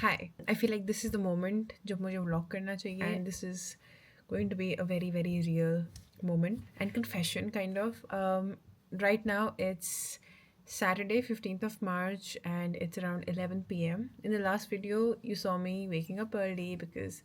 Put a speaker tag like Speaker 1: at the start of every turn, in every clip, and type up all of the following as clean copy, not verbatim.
Speaker 1: Hi. I feel like this is the moment जब मुझे vlog करना चाहिए and this is going to be a very very real moment and confession kind of. Right now it's Saturday 15th of March and it's around 11 p.m. In the last video you saw me waking up early because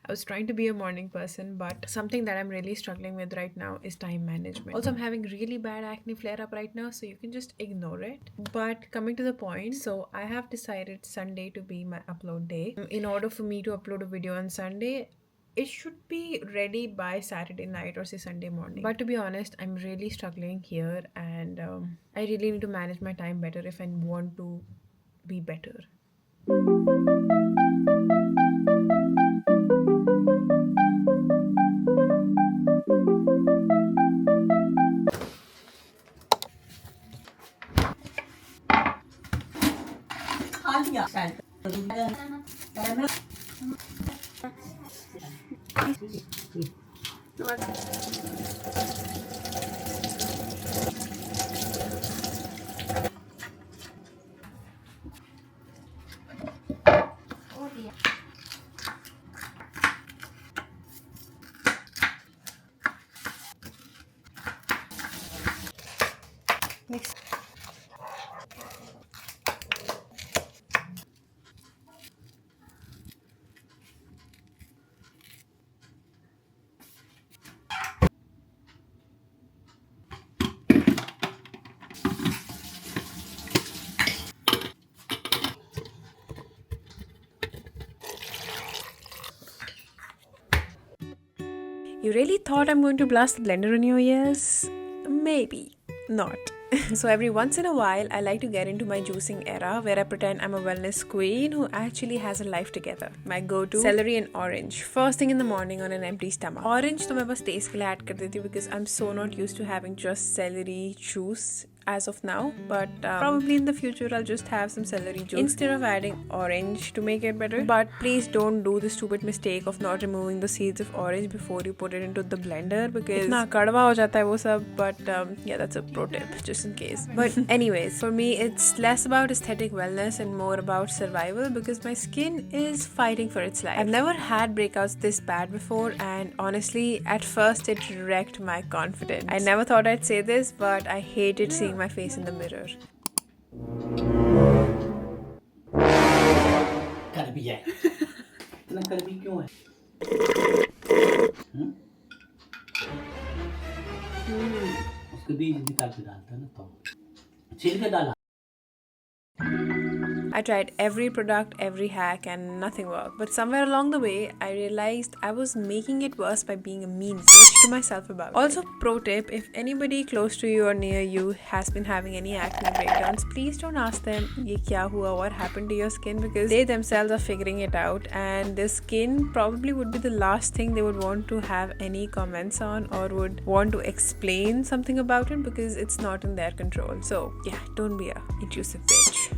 Speaker 1: I was trying to be a morning person, but something that I'm really struggling with right now is time management. Also, I'm having really bad acne flare up right now, so you can just ignore it. But coming to the point, so I have decided Sunday to be my upload day. In order for me to upload a video on Sunday, it should be ready by Saturday night or say Sunday morning. But to be honest, I'm really struggling here and I really need to manage my time better if I want to be better. Next. You really thought I'm going to blast the blender in your ears? Maybe not. So every once in a while, I like to get into my juicing era where I pretend I'm a wellness queen who actually has a life together. My go-to, celery and orange. First thing in the morning on an empty stomach. Orange तो मैं बस taste के लिए add कर देती हूँ because I'm so not used to having just celery juice as of now, but probably in the future I'll just have some celery juice instead of adding orange to make it better. But please don't do the stupid mistake of not removing the seeds of orange before you put it into the blender because इतना कड़वा हो जाता है वो सब. But yeah, that's a pro tip just in case. But anyways, for me it's less about aesthetic wellness and more about survival because my skin is fighting for its life. I've never had breakouts this bad before, and honestly at first it wrecked my confidence. I never thought I'd say this, but I hated seeing my face in the mirror.
Speaker 2: कड़वी है इतना कड़वी क्यों है उसके बीज निकाल के डालता है ना तो छील के डाला
Speaker 1: I tried every product, every hack, and nothing worked. But somewhere along the way, I realized I was making it worse by being a mean bitch to myself about it. Also, pro tip, if anybody close to you or near you has been having any acne breakdowns, please don't ask them, ye kya hua, what happened to your skin, because they themselves are figuring it out, and their skin probably would be the last thing they would want to have any comments on or would want to explain something about it because it's not in their control. So yeah, don't be a intrusive bitch.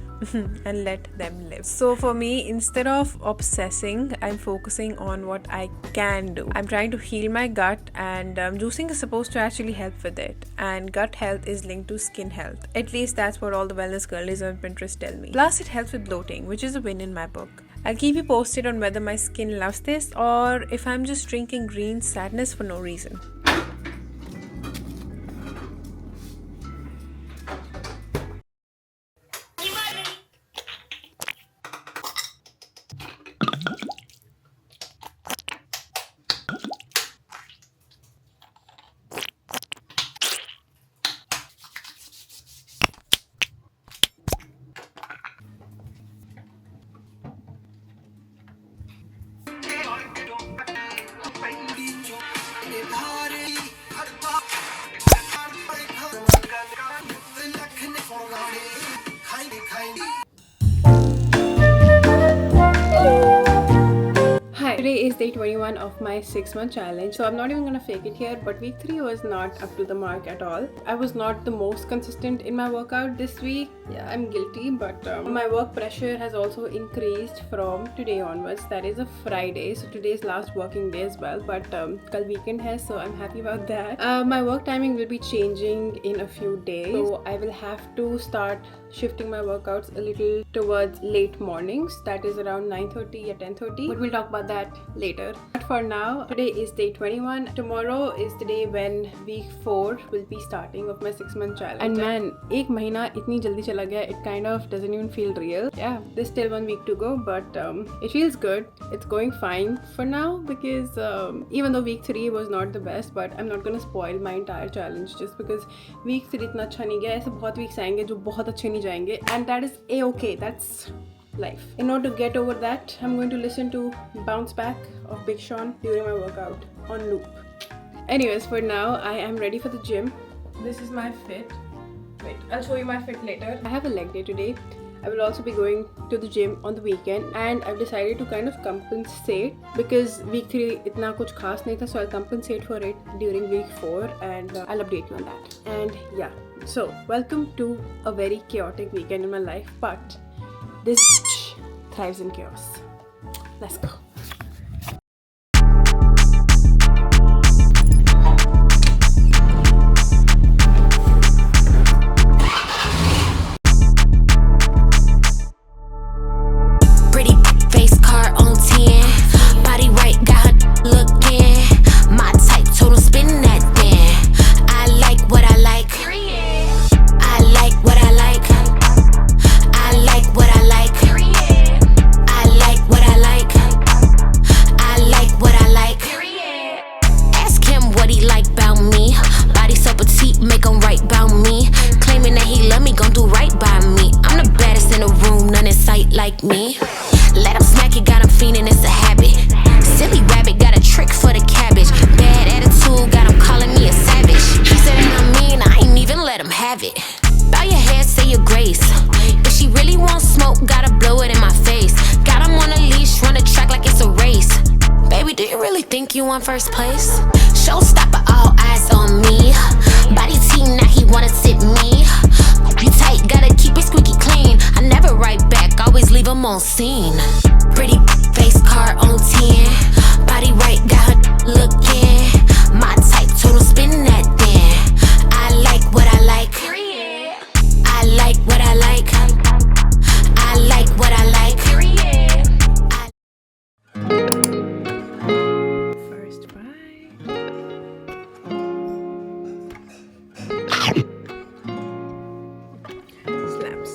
Speaker 1: And let them live. So for me, instead of obsessing, I'm focusing on what I can do. I'm trying to heal my gut, and juicing is supposed to actually help with it. And gut health is linked to skin health. At least that's what all the wellness girlies on Pinterest tell me. Plus, it helps with bloating, which is a win in my book. I'll keep you posted on whether my skin loves this or if I'm just drinking green sadness for no reason. day 21 of my 6-month challenge. So I'm not even gonna fake it here, but week 3 was not up to the mark at all. I was not the most consistent in my workout this week. Yeah, I'm guilty, but my work pressure has also increased from today onwards. That is a Friday, so today's last working day as well, but kal weekend hai, so I'm happy about that. My work timing will be changing in a few days, so I will have to start shifting my workouts a little towards late mornings, that is around 9:30 or 10:30, but we'll talk about that later. But for now, today is day 21. Tomorrow is the day when week 4 will be starting of my 6-month challenge. And man, ek mahina itni jaldi chala gaya, it kind of doesn't even feel real. Yeah, there's still 1 week to go, but it feels good. It's going fine for now, because even though week 3 was not the best, but I'm not gonna spoil my entire challenge just because week 3 इतना अच्छा नहीं गया. ऐसे बहुत weeks आएंगे जो बहुत अच्छे नहीं जाएंगे, and that is a-okay. That's life. In order to get over that, I'm going to listen to Bounce Back of Big Sean during my workout on loop. Anyways, for now, I am ready for the gym. This is my fit. Wait, I'll show you my fit later. I have a leg day today. I will also be going to the gym on the weekend, and I've decided to kind of compensate because week 3 itna kuch khas nahi tha, so I'll compensate for it during week 4, and I'll update you on that. And yeah, so welcome to a very chaotic weekend in my life, but this thrives in chaos. Let's go.
Speaker 3: Me. Let him smack it, got him fiending, it's a habit. Silly rabbit, got a trick for the cabbage. Bad attitude, got him calling me a savage. He said that I'm mean, I ain't even let him have it. Bow your head, say your grace. If she really wants smoke, gotta blow it in my face. Got him on a leash, run the track like it's a race. Baby, do you really think you won first place? Showstopper, all eyes on me. Body T, now he wanna tip me. You tight, gotta keep it squeaky clean. I never write back, always leave him on scene. Pretty face, car on 10. Body right, got her looking. My type, total spin that then. I like what I like. I like what I like. I like what I like.
Speaker 1: First bite. Slaps.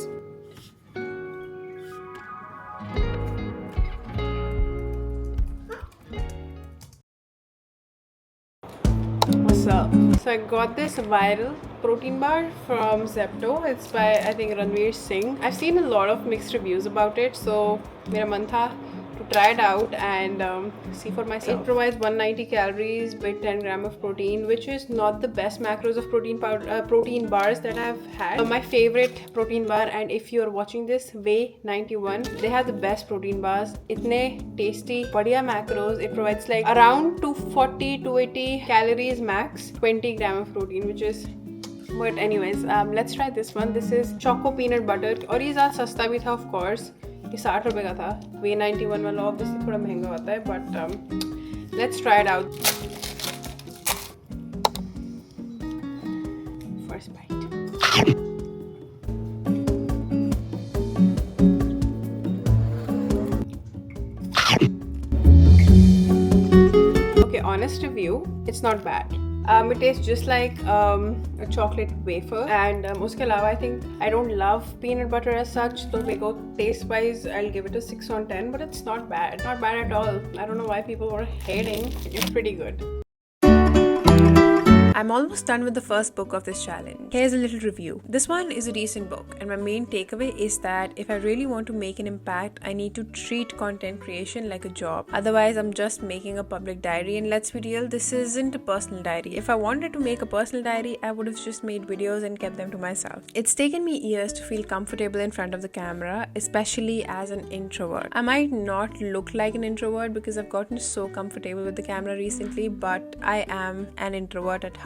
Speaker 1: What's up? So I got this viral protein bar from Zepto. It's by, I think, Ranveer Singh. I've seen a lot of mixed reviews about it, so mera man tha to try it out and see for myself. It provides 190 calories with 10 gram of protein, which is not the best macros of protein powder, protein bars that I've had. My favorite protein bar, and if you're watching this, Way 91, they have the best protein bars. Itne tasty, बढ़िया macros. It provides like around 240 280 calories max, 20 gram of protein, which is. But anyways, let's try this one. This is choco peanut butter, और ये ज़्यादा सस्ता भी था, of course. ये 60 रुपए का था. Way 91 वाला obviously थोड़ा महंगा होता है, but let's try it out. First bite. Okay, honest review, it's not bad. It tastes just like a chocolate wafer, and uske alawa I think I don't love peanut butter as such, so taste wise I'll give it a 6 on 10, but it's not bad at all. I don't know why people were hating. It's pretty good. I'm almost done with the first book of this challenge. Here's a little review. This one is a decent book, and my main takeaway is that if I really want to make an impact, I need to treat content creation like a job. Otherwise, I'm just making a public diary, and let's be real, this isn't a personal diary. If I wanted to make a personal diary, I would have just made videos and kept them to myself. It's taken me years to feel comfortable in front of the camera, especially as an introvert. I might not look like an introvert because I've gotten so comfortable with the camera recently, but I am an introvert at heart.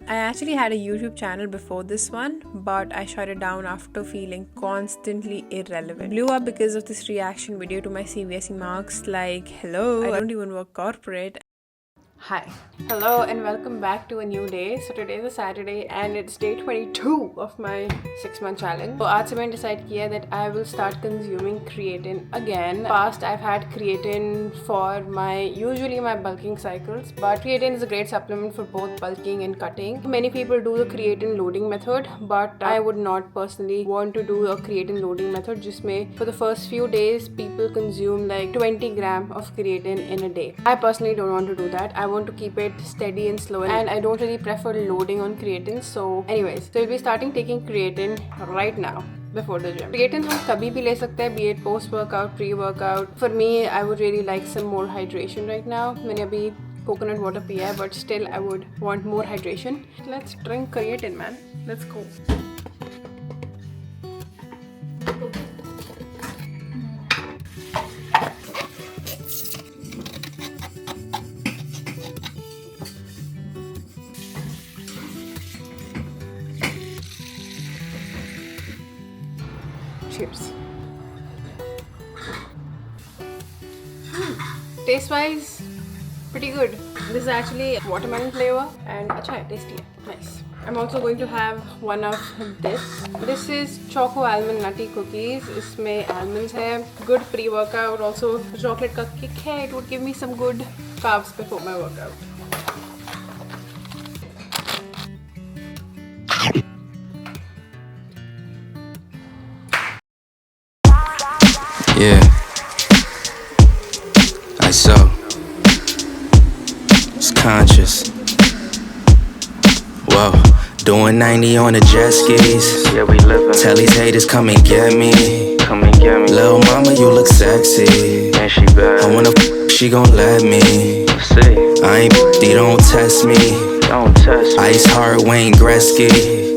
Speaker 1: I actually had a YouTube channel before this one, but I shut it down after feeling constantly irrelevant. Blew up because of this reaction video to my CBSE marks like, hello, I don't even work corporate. Hi. Hello and welcome back to a new day. So today is a Saturday and it's day 22 of my 6-month challenge. So आज से मैंने decide किया that I will start consuming creatine again. Past I've had creatine for usually my bulking cycles, but creatine is a great supplement for both bulking and cutting. Many people do the creatine loading method, but I would not personally want to do a creatine loading method. जिसमें for the first few days people consume like 20 grams of creatine in a day. I personally don't want to do that. I want to keep it steady and slow, and I don't really prefer loading on creatine. So anyways, so we'll be starting taking creatine right now before the gym. Creatine हम कभी भी ले सकते हैं, be it post workout, pre workout. For me, I would really like some more hydration right now. मैंने अभी coconut water पिया है, but still I would want more hydration. Let's drink creatine, man. Let's go. Cheers. Taste wise, pretty good. This is actually watermelon flavor and acha hai, tasty hai. Nice. I'm also going to have one of this. This is choco almond nutty cookies. इसमें almonds है. Good pre-workout. Also chocolate का kick है. It would give me some good carbs before my workout.
Speaker 4: Yeah, I so it's conscious. Whoa, doing 90 on the jet skis.
Speaker 5: Yeah, we livin'.
Speaker 4: Tell these haters come and get me.
Speaker 5: Come and get me.
Speaker 4: Lil' mama, you look sexy.
Speaker 5: And she bad.
Speaker 4: I wanna she gon' let me.
Speaker 5: See,
Speaker 4: I ain't they don't test me.
Speaker 5: don't test me.
Speaker 4: Ice heart Wayne Gretzky.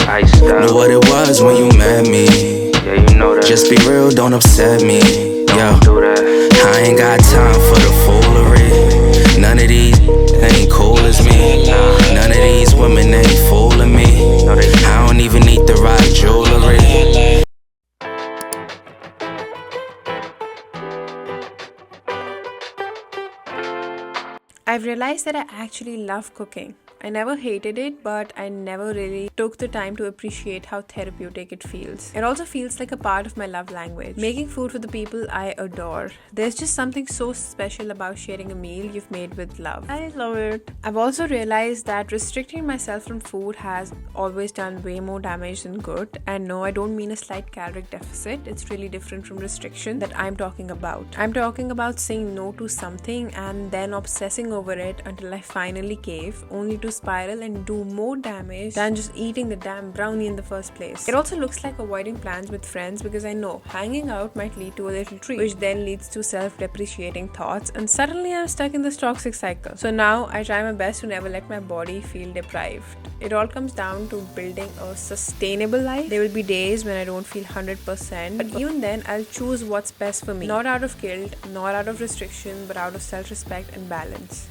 Speaker 5: Ice style.
Speaker 4: Knew what it was when you met me.
Speaker 5: Yeah, you know that.
Speaker 4: Just be real, don't upset me. Yo,
Speaker 5: do that.
Speaker 4: I ain't got time for the foolery. None of these ain't cool as me. None of these women ain't fooling me.
Speaker 5: No, they
Speaker 4: I don't even need the right jewelry.
Speaker 1: I've realized that I actually love cooking. I never hated it, but I never really took the time to appreciate how therapeutic it feels. It also feels like a part of my love language. Making food for the people I adore. There's just something so special about sharing a meal you've made with love. I love it. I've also realized that restricting myself from food has always done way more damage than good. And no, I don't mean a slight caloric deficit. It's really different from restriction that I'm talking about. I'm talking about saying no to something and then obsessing over it until I finally cave, only to spiral and do more damage than just eating the damn brownie in the first place. It also looks like avoiding plans with friends because I know hanging out might lead to a little treat, which then leads to self-depreciating thoughts, and suddenly I'm stuck in this toxic cycle. So now I try my best to never let my body feel deprived. It all comes down to building a sustainable life. There will be days when I don't feel 100%, but even then I'll choose what's best for me. Not out of guilt, not out of restriction, but out of self-respect and balance.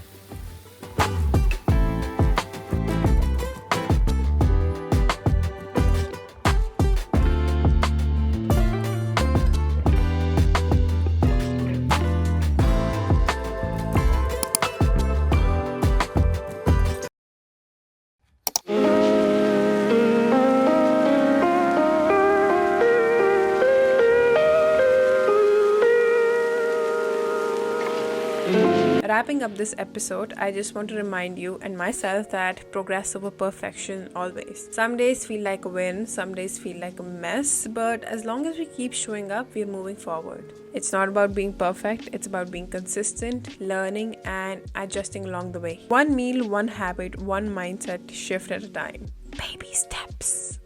Speaker 1: Wrapping up this episode, I just want to remind you and myself that progress over perfection always. Some days feel like a win, some days feel like a mess, but as long as we keep showing up, we're moving forward. It's not about being perfect, it's about being consistent, learning, and adjusting along the way. One meal, one habit, one mindset shift at a time. Baby steps.